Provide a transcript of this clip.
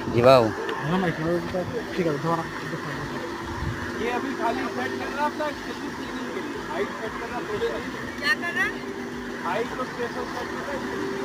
जी भाऊ ये अभी खाली सेट कर रहा अपना जल्दी क्लीनिंग के लिए हाइट सेट करना थोड़ी क्या कर रहा हाइट को स्पेशल सेट करना